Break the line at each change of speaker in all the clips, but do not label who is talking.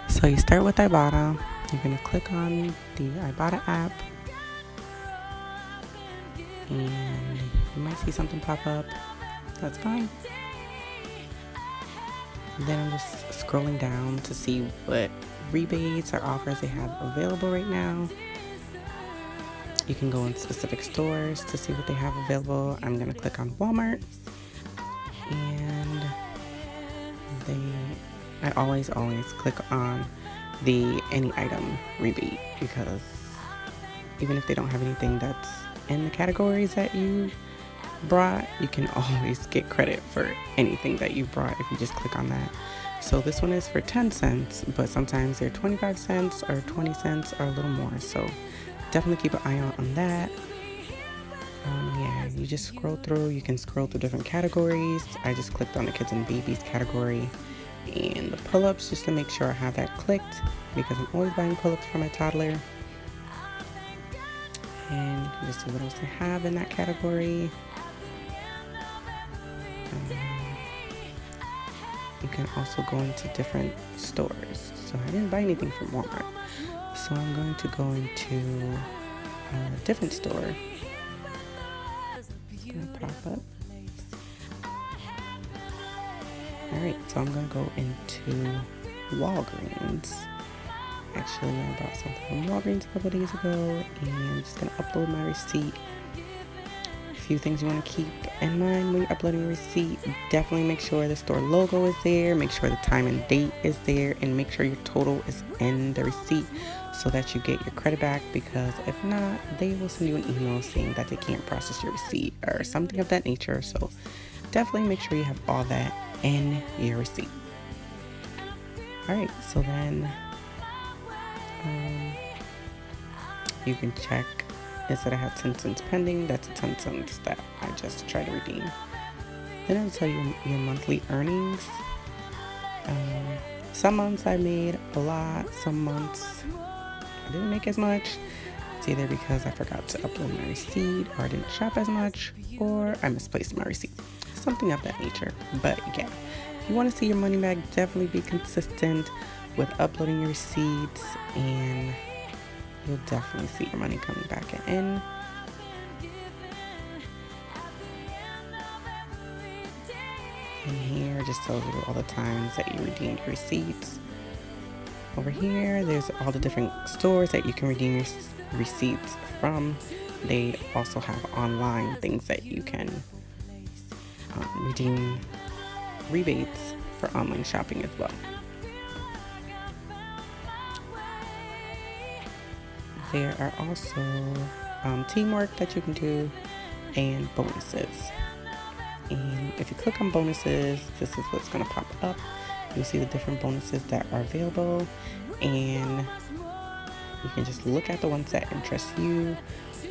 So you start with Ibotta. You're going to click on the Ibotta app, and you might see something pop up. That's fine. Then I'm just scrolling down to see what rebates or offers they have available right now. You can go in specific stores to see what they have available. I'm going to click on Walmart, and I always click on the any item rebate, because even if they don't have anything that's in the categories that you brought, you can always get credit for anything that you brought if you just click on that. So this one is for 10 cents, but sometimes they're 25 cents or 20 cents or a little more. So definitely keep an eye out on that. Yeah, you just scroll through. You can scroll through different categories. I just clicked on the kids and babies category and the pull-ups just to make sure I have that clicked, because I'm always buying pull-ups for my toddler. And you can just see what else they have in that category. You can also go into different stores. So I didn't buy anything from Walmart, so I'm going to go into a different store. It's gonna pop up. Alright, so I'm gonna go into Walgreens. Actually, I bought something from Walgreens a couple days ago, and I'm just gonna upload my receipt. A few things you want to keep in mind when you're uploading a receipt: definitely make sure the store logo is there, make sure the time and date is there, and make sure your total is in the receipt so that you get your credit back, because if not, they will send you an email saying that they can't process your receipt or something of that nature. So definitely make sure you have all that in your receipt. Alright, so then you can check. It said I have 10 cents pending. That's 10 cents that I just tried to redeem. Then it'll tell you your monthly earnings. Some months I made a lot, some months I didn't make as much. It's either because I forgot to upload my receipt, or I didn't shop as much, or I misplaced my receipt. Something of that nature. But yeah, if you want to see your money back, definitely be consistent with uploading your receipts, and you'll definitely see your money coming back in. And here just tells you all the times that you redeemed your receipts. Over here, there's all the different stores that you can redeem your receipts from. They also have online things that you can redeem rebates for online shopping as well. There are also teamwork that you can do, and bonuses. And if you click on bonuses, this is what's going to pop up. You'll see the different bonuses that are available, and you can just look at the ones that interest you,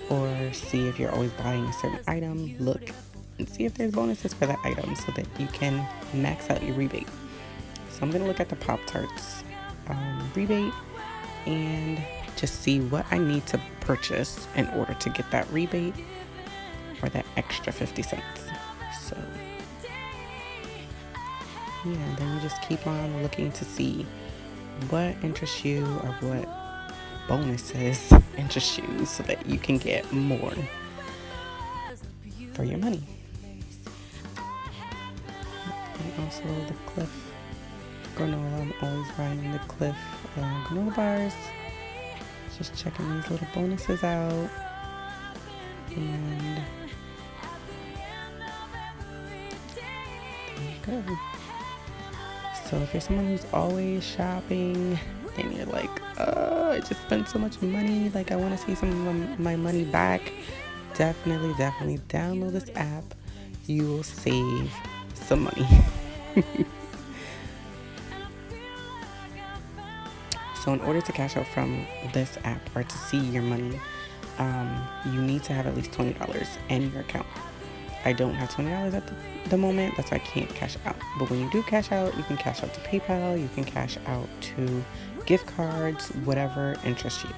or see if you're always buying a certain item. Look and see if there's bonuses for that item so that you can max out your rebate. So I'm going to look at the Pop-Tarts rebate and just see what I need to purchase in order to get that rebate or that extra 50 cents. So yeah, then you just keep on looking to see what interests you or what bonuses interest you so that you can get more for your money. And also the Cliff granola. I'm always buying the Cliff granola bars. Just checking these little bonuses out. And there you go. So if you're someone who's always shopping and you're like, I just spent so much money, like I want to see some of my money back, definitely download this app. You will save some money. So in order to cash out from this app or to see your money, you need to have at least $20 in your account. I don't have $20 at the moment, that's why I can't cash out. But when you do cash out, you can cash out to PayPal, you can cash out to gift cards, whatever interests you.